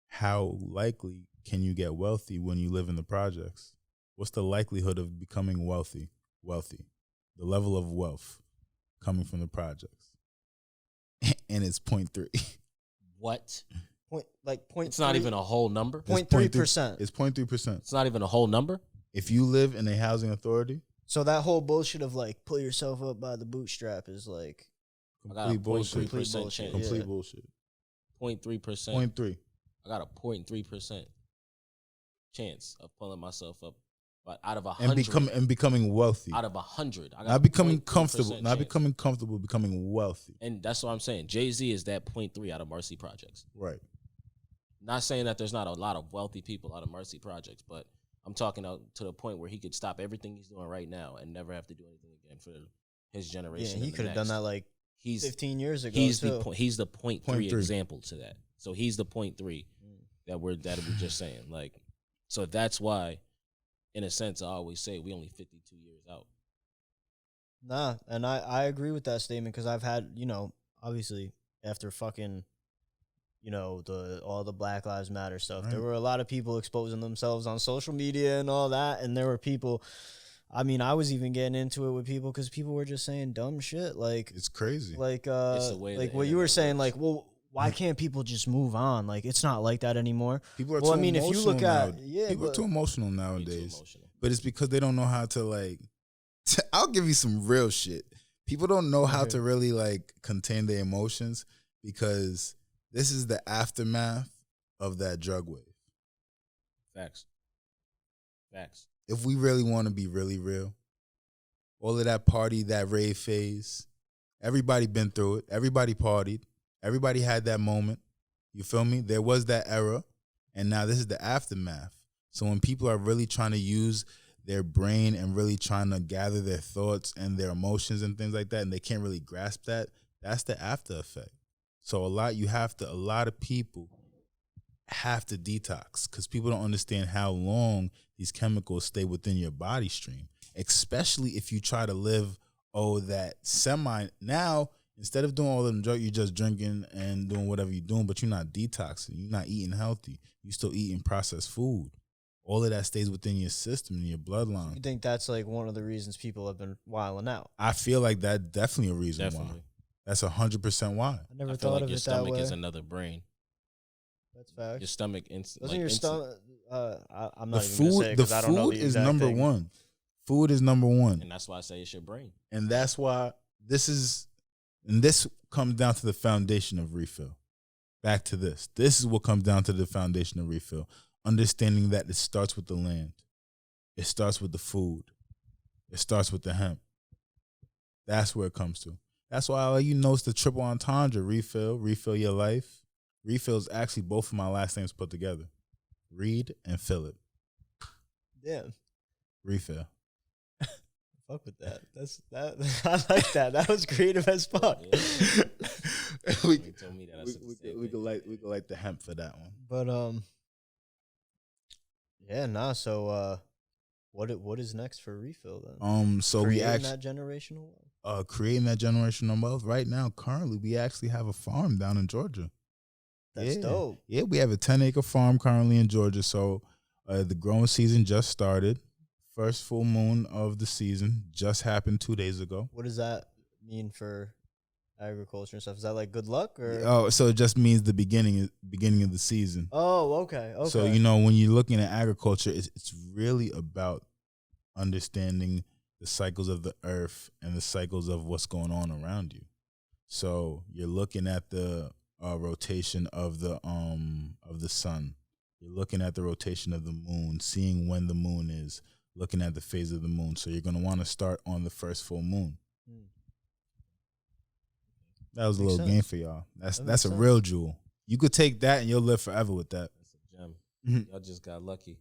how likely can you get wealthy when you live in the projects? What's the likelihood of becoming wealthy? The level of wealth coming from the projects. And it's 0.3. What? Point. It's not even a whole number. 0.3%. It's 0.3%. It's not even a whole number. If you live in a housing authority. So that whole bullshit of like pull yourself up by the bootstrap is like complete bullshit. Complete bullshit. Complete bullshit. 0.3%. 0.3. I got a 0.3% chance of pulling myself up, but out of 100 and becoming wealthy. Out of 100, I got not becoming comfortable. Chance. Not becoming comfortable. Becoming wealthy. And that's what I'm saying. Jay-Z is that 0.3 out of Marcy projects. Right. Not saying that there's not a lot of wealthy people out of Marcy projects, but I'm talking out to the point where he could stop everything he's doing right now and never have to do anything again for his generation. Yeah, he could have done that like 15 years ago. He's the 0.3 example to that. So he's the 0.3 that we're just saying. Like, so that's why, in a sense, I always say we only 52 years out. Nah, and I agree with that statement because I've had, you know, obviously after fucking, you know, all the Black Lives Matter stuff, there were a lot of people exposing themselves on social media and all that, and there were people. I mean, I was even getting into it with people because people were just saying dumb shit. Like, it's crazy. Like, it's the way like what you were saying. Like, well, why can't people just move on? Like, it's not like that anymore. People are too emotional. If you look at people are too emotional nowadays. Too emotional. But it's because they don't know how to like. I'll give you some real shit. People don't know how to really like contain their emotions because this is the aftermath of that drug wave. Facts. If we really want to be really real, all of that party, that rave phase, everybody been through it. Everybody partied. Everybody had that moment. You feel me? There was that era, and now this is the aftermath. So when people are really trying to use their brain and really trying to gather their thoughts and their emotions and things like that, and they can't really grasp that, that's the after effect. So a lot of people have to detox because people don't understand how long these chemicals stay within your body stream, especially if you try to live, that semi. Now, instead of doing all of them drugs, you're just drinking and doing whatever you're doing, but you're not detoxing. You're not eating healthy. You're still eating processed food. All of that stays within your system and your bloodline. You think that's like one of the reasons people have been wilding out? I feel like that's definitely a reason why. That's 100% why. I never I thought feel like of your it that stomach way. is another brain. That's facts. Your stomach, doesn't your stomach? I'm not the even food. gonna say it The 'cause I don't know food the is exact number thing. one. Food is number one, and that's why I say it's your brain. and that's why this comes down to the foundation of Rephil. Back to this. This is what comes down to the foundation of Rephil. Understanding that it starts with the land. It starts with the food. It starts with the hemp. That's where it comes to. That's why I let you know it's the triple entendre. Refill your life. Rephil is actually both of my last names put together. Reid and Phillip. Yeah. Rephil. Fuck with that. That's that. I like that. That was creative as fuck. Yeah. we told me that. we could like the hemp for that one. But yeah, nah. So What is next for Rephil then? So Creating we actually that generational creating that generational wealth. Right now, currently, we actually have a farm down in Georgia. That's dope. Yeah, we have a 10-acre farm currently in Georgia. So the growing season just started. First full moon of the season just happened 2 days ago. What does that mean for agriculture and stuff? Is that like good luck or? Oh, so it just means the beginning of the season. Oh, okay. So when you're looking at agriculture, it's really about understanding the cycles of the earth and the cycles of what's going on around you. So you're looking at the rotation of the sun. You're looking at the rotation of the moon, seeing when the moon is, looking at the phase of the moon. So you're going to want to start on the first full moon. That was a little game for y'all. That's a real jewel. You could take that and you'll live forever with that. That's a gem. Y'all just got lucky.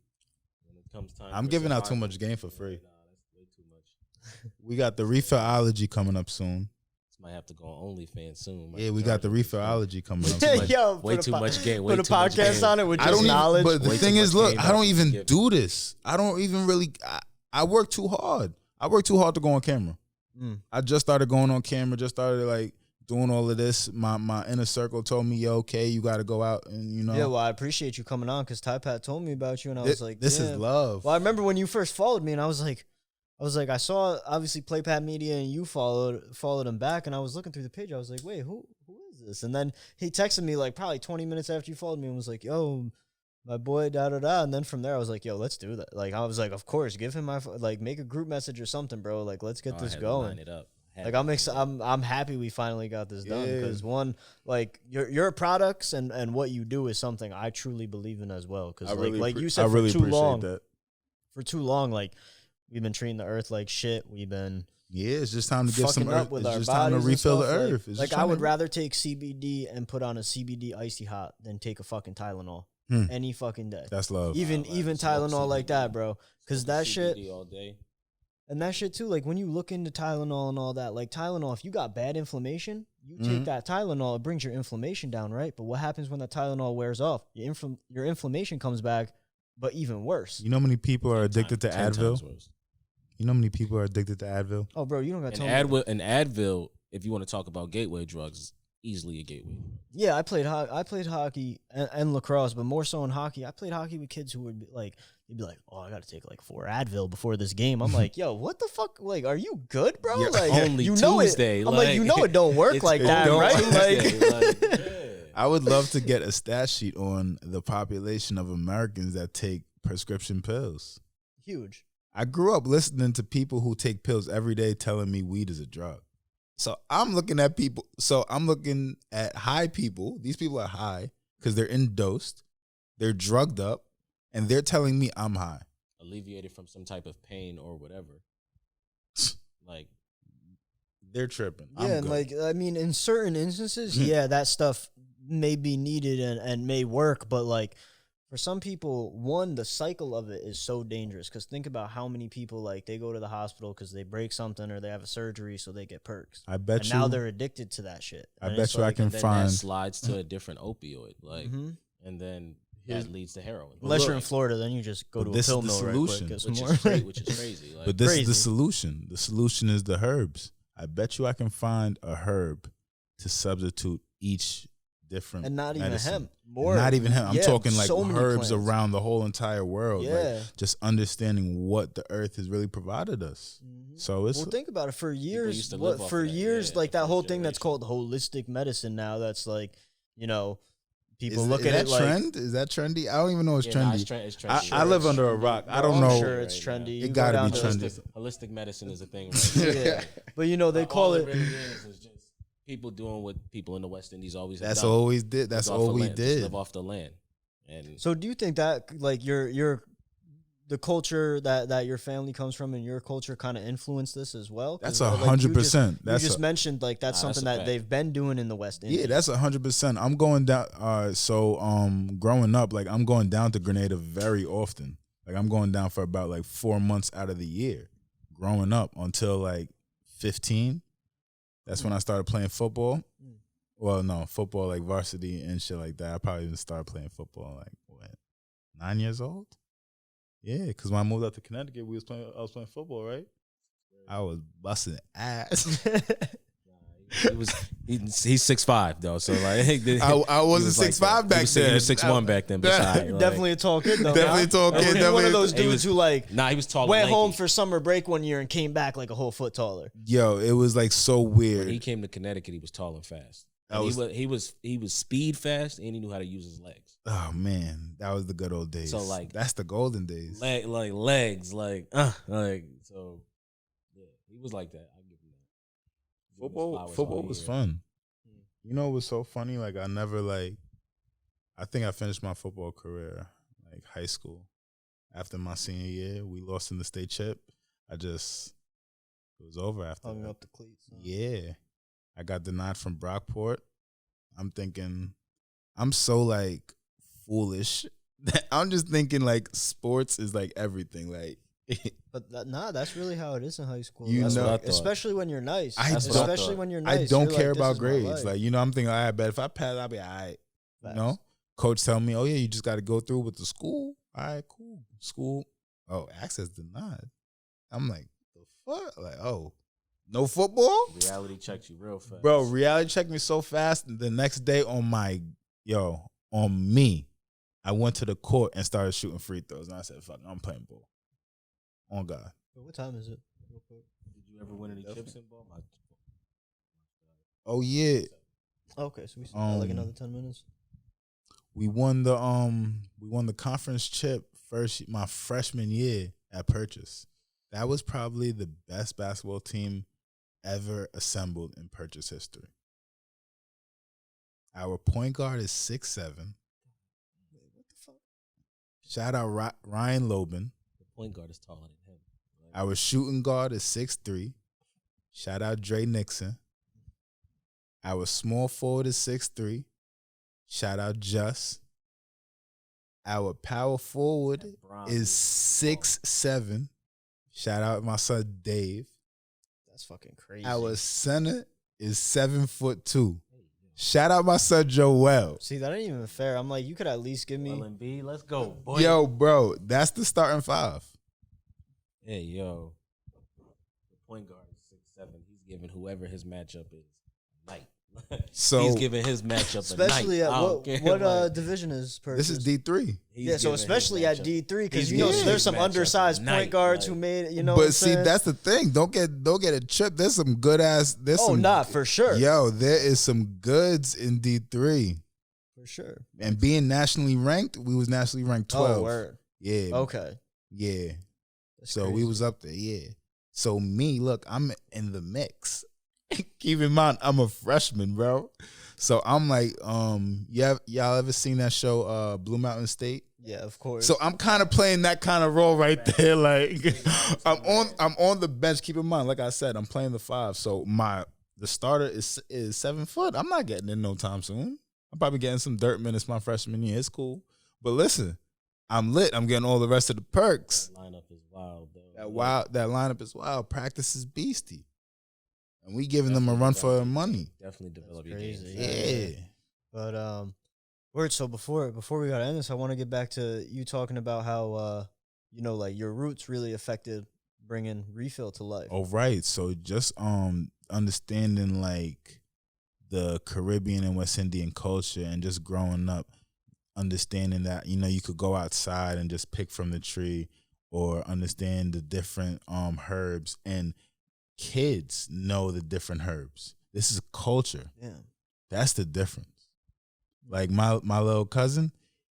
When it comes time, I'm giving out too much game for free. Nah, that's way too much. We got the Rephilology coming up soon. This might have to go on OnlyFans soon. Yeah, we got the Rephilology coming up. Yo, way too much game. Put a podcast on it with just knowledge. But the thing is, look, I don't even do this. I don't even really. I work too hard. I work too hard to go on camera. I just started going on camera. Just started like doing all of this. My inner circle told me, "Yo, okay, you got to go out and Yeah, well, I appreciate you coming on because Pat told me about you, and I was like, this is love. Well, I remember when you first followed me, and I was like, I saw obviously Patt Media, and you followed him back, and I was looking through the page. I was like, wait, who is this? And then he texted me like probably 20 minutes after you followed me, and was like, yo, my boy, da da da. And then from there, I was like, yo, let's do that. Like I was like, of course, give him my make a group message or something, bro. Like let's get this going. Line it up. Like I'm happy we finally got this done because one, like your products and what you do is something I truly believe in as well. Because like you said, for too long, like we've been treating the earth like shit. We've been it's just time to give some earth. It's just time to refill the earth. Like I would rather take CBD and put on a CBD icy hot than take a fucking Tylenol any fucking day. That's love. Even Tylenol like that, bro. Because that shit. All day. And that shit too, like when you look into Tylenol and all that, like Tylenol, if you got bad inflammation, you take that Tylenol, it brings your inflammation down, right? But what happens when that Tylenol wears off? Your inflammation comes back, but even worse. You know how many people are addicted to Advil? You know how many people are addicted to Advil? Oh, bro, you don't got to tell me. And Advil, if you want to talk about gateway drugs, is easily a gateway. Yeah, I played hockey and lacrosse, but more so in hockey. I played hockey with kids who would be like, they'd be like, "Oh, I got to take like 4 Advil before this game." I'm like, "Yo, what the fuck? Like, are you good, bro?" Like, only Tuesday. I'm like, you know, it don't work like that, right? Like, I would love to get a stat sheet on the population of Americans that take prescription pills. Huge. I grew up listening to people who take pills every day telling me weed is a drug. So I'm looking at people. So I'm looking at high people. These people are high because they're indosed. They're drugged up. And they're telling me I'm high. Alleviated from some type of pain or whatever. Like, they're tripping. Yeah, and like, I mean, in certain instances, that stuff may be needed and may work. But like, for some people, the cycle of it is so dangerous. Because think about how many people, like, they go to the hospital because they break something or they have a surgery, so they get perks. I bet and now they're addicted to that shit. I bet you I can find. That slides to a different opioid. Like, and then that leads to heroin. Unless you're in Florida, then you just go to a pill mill right quick. Which is crazy. Like, but this is the solution. The solution is the herbs. I bet you I can find a herb to substitute each different and not medicine. Even hemp. Not even hemp. I'm talking like so herbs around the whole entire world. Yeah. Like just understanding what the earth has really provided us. So it's think about it. For years, like that whole thing that's called holistic medicine now, that's like, you know, people look at it like trend. Is that trendy? I don't even know it's trendy. Nah, it's trendy. I live under a rock. I don't know. I'm sure it's trendy. It gotta be trendy. Holistic medicine is a thing, right? Yeah, but you know they call it. Really is just people doing what people in the West Indies always have done. That's all we did. That's all we did. Live off the land. And so, do you think that like the culture that your family comes from and your culture kind of influenced this as well? That's 100%. You just mentioned like that's something that they've been doing in the West Indies. Yeah, that's 100%. I'm going down. Growing up, like I'm going down to Grenada very often. Like I'm going down for about like 4 months out of the year. Growing up until like 15, that's when I started playing football. Well, no, football like varsity and shit like that. I probably even started playing football like 9 years old. Yeah, because when I moved out to Connecticut, I was playing football, right? I was busting ass. He's 6'5" though, so like I wasn't 6'5" back then. He was 6'1" back then. Besides, You're definitely a tall kid though. Definitely a tall kid. You're one of those dudes was, who like he was tall. Went home for summer break one year and came back like a whole foot taller. Yo, it was like so weird. When he came to Connecticut, he was tall and fast. He was speed fast and he knew how to use his legs. Oh man, that was the good old days. So like that's the golden days. Legs, so yeah, he was like that. I'll give him that. Football was fun. You know, it was so funny. Like I think I finished my football career like high school. After my senior year, we lost in the state chip. It was over after. Hung up the cleats. Huh? Yeah, I got denied from Brockport. I'm thinking, I'm so like foolish. I'm just thinking like sports is like everything. Like, but that's really how it is in high school. You that's know, especially when you're nice. Especially when you're nice. I don't care like, about grades. Like, you know, I'm thinking, all right, but if I pass, I'll be all right. You know, coach tell me, oh yeah, you just got to go through with the school. All right, cool. School. Oh, access denied. I'm like, the fuck? Like, oh, no football? Reality checked you real fast. Bro, reality checked me so fast. The next day on me, I went to the court and started shooting free throws. And I said, fuck, I'm playing ball. On God. What time is it? Did you ever win any chips in ball? Oh, yeah. Okay, so we still got like another 10 minutes. We won the conference chip my freshman year at Purchase. That was probably the best basketball team ever assembled in Purchase history. Our point guard is 6'7". What the fuck? Shout out Ryan Lobin. The point guard is taller than him. Right? Our shooting guard is 6'3". Shout out Dre Nixon. Our small forward is 6'3". Shout out Just. Our power forward is 6'7". Shout out my son Dave. That's fucking crazy. Our center is 7'2". Shout out my son Joel. See, that ain't even fair. I'm like, you could at least give me. B, let's go, boy. Yo, bro, that's the starting five. Hey, yo. The point guard is 6'7". He's giving whoever his matchup is a night. So he's giving his matchup especially a night. At what division is Purchase? This is D3. Yeah, so especially at D3 because you know there's some undersized point guards who made it. You know, but see, that's the thing. Don't get a trip. There's some good ass. For sure. Yo, there is some goods in D3 for sure. And being nationally ranked, we was nationally ranked 12. Oh, word. Yeah. Okay. Yeah. That's so crazy. we was up there. Yeah. So me, look, I'm in the mix. Keep in mind, I'm a freshman, bro. So I'm like, y'all ever seen that show, Blue Mountain State? Yeah, of course. So I'm kind of playing that kind of role right there. Like, I'm on the bench. Keep in mind, like I said, I'm playing the five. So the starter is 7 foot. I'm not getting in no time soon. I'm probably getting some dirt minutes my freshman year. It's cool. But listen, I'm lit. I'm getting all the rest of the perks. That lineup is wild, though. That lineup is wild. Practice is beastie. And we giving them a run for their money. Definitely develop your crazy. game. Yeah. But word. So before we gotta end this, I want to get back to you talking about how like your roots really affected bringing Rephil to life. Oh right. So just understanding like the Caribbean and West Indian culture and just growing up, understanding that you could go outside and just pick from the tree, or understand the different herbs, and kids know the different herbs. This is culture. Yeah. That's the difference. Like my little cousin,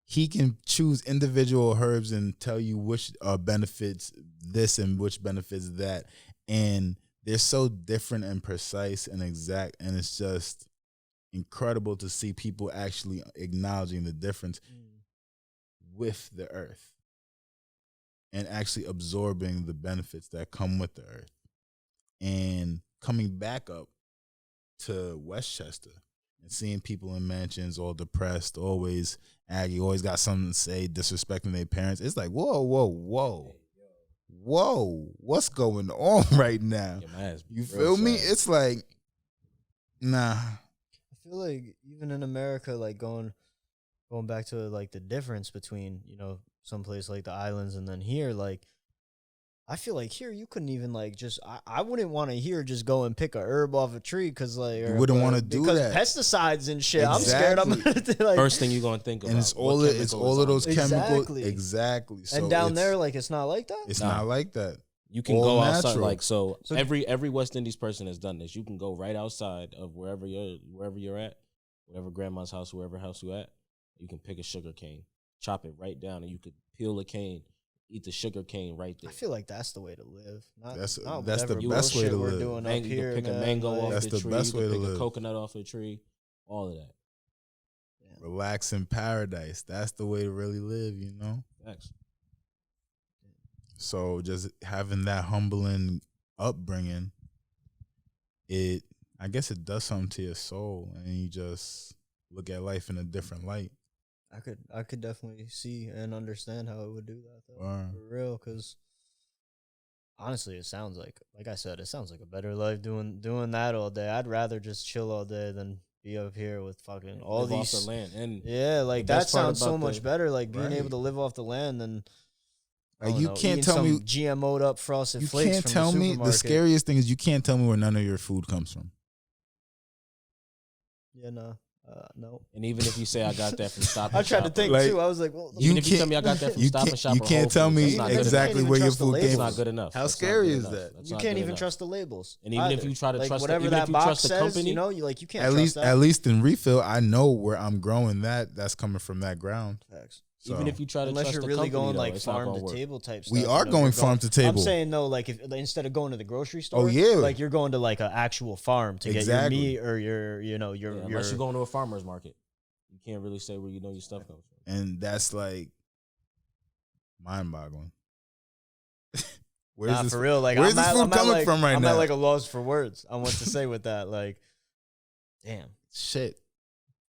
he can choose individual herbs and tell you which benefits this and which benefits that. And they're so different and precise and exact. And it's just incredible to see people actually acknowledging the difference with the earth and actually absorbing the benefits that come with the earth. And coming back up to Westchester and seeing people in mansions all depressed, always aggy, always got something to say, disrespecting their parents. It's like, whoa, what's going on right now? You feel me? It's like, nah. I feel like even in America, like going going back to like the difference between, you know, someplace like the islands and then here, like I feel like here you couldn't even like just I wouldn't want to here just go and pick a herb off a tree because like you wouldn't want to do that because pesticides and shit. Exactly. I'm scared. I'm gonna like, First thing you're gonna think about, and it's all of those chemicals. Exactly. So and down there, like it's not like that. It's not like that. You can all go natural. outside, like so. Every West Indies person has done this. You can go right outside of wherever you're at, whatever grandma's house, whoever house you at. You can pick a sugar cane, chop it right down, and you could peel a cane. Eat the sugar cane right there. I feel like that's the way to live. That's the best way to live. Doing up here, you can pick a mango off that's the tree. Best way to pick live. A coconut off the tree. All of that. Yeah. Relax in paradise. That's the way to really live, you know? Thanks. So just having that humbling upbringing, I guess it does something to your soul, and you just look at life in a different light. I could definitely see and understand how it would do that though, for real. Because honestly, it sounds like I said, it sounds like a better life doing that all day. I'd rather just chill all day than be up here with fucking all these off the land. And yeah, like that sounds so much better. Like being able to live off the land than. Like you can't tell me GMO'd up frosted flakes. You can't tell me the scariest thing is you can't tell me where none of your food comes from. Yeah, no. No. And even if you say I got that from Stop and I tried to think too. I was like, well, even if you tell me I got that from Stop and Shop, you can't tell me exactly where your food came from. That's not good enough. How scary is that? You can't even trust the labels. And even if you try to like trust whatever that box says, you know, you can't trust that. At least in Rephil, I know where I'm growing that's coming from that ground. Facts. So, even if you try to unless trust you're really going like farm to table type stuff. We are going farm to table. I'm saying though, like if instead of going to the grocery store, like you're going to like an actual farm to get your meat or your unless you're going to a farmer's market. You can't really say where you know your stuff comes from. And that's like mind-boggling. Where's this for real? Like where's this food coming from right now? I'm at like a loss for words on what to say with that. Like, damn. Shit.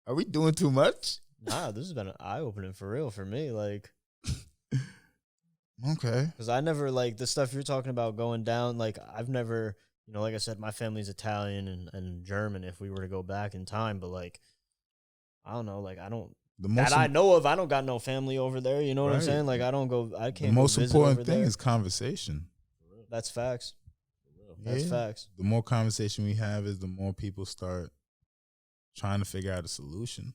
Are we doing too much? Nah, this has been eye-opening for real for me. Like, okay. Because I never, like, the stuff you're talking about going down, like, I've never, you know, like I said, my family's Italian and German if we were to go back in time. But, like, I don't know. Like, I don't, I know of, I don't got no family over there. You know what I'm saying? Like, I can't The most important thing is conversation. That's facts. That's facts. The more conversation we have is the more people start trying to figure out a solution.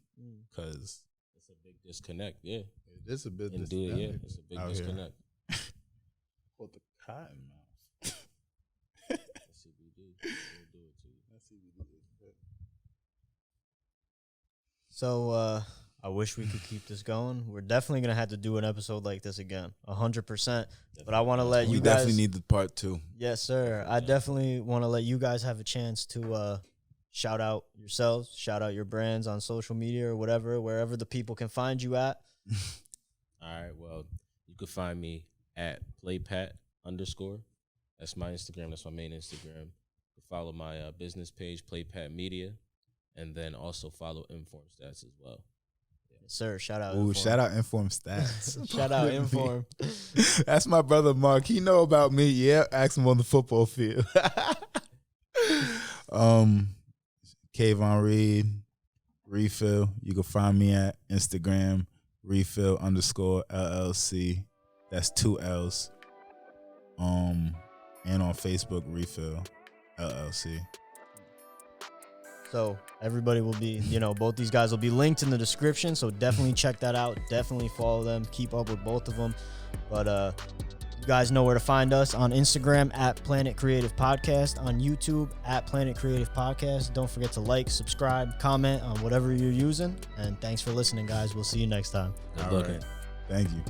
Because it's a big disconnect, yeah. It is a big disconnect. Yeah, it's a big disconnect. What the cotton mouth? That's CBD. We'll do it to you. That's CBD. So I wish we could keep this going. We're definitely gonna have to do an episode like this again, 100%. But I want to let you guys. We definitely need the part 2. Yes, sir. I definitely want to let you guys have a chance to shout out yourselves, shout out your brands on social media or whatever, wherever the people can find you at. All right. Well, you can find me at playpat_. That's my Instagram. That's my main Instagram. You can follow my business page, Patt Media, and then also follow Inform Stats as well. Yeah. Yes, sir. Shout out. Ooh, shout out Inform Stats. Shout out Inform. That's my brother Mark. He know about me. Yeah, ask him on the football field. Kayvon Reid, Rephil. You can find me at Instagram, Rephil_LLC. That's 2 L's. And on Facebook, Rephil LLC. So everybody will be, both these guys will be linked in the description. So definitely check that out. Definitely follow them. Keep up with both of them. But you guys know where to find us on Instagram at Planet Creative Podcast, on YouTube at Planet Creative Podcast. Don't forget to like, subscribe, comment on whatever you're using. And thanks for listening, guys. We'll see you next time. All right. Thank you.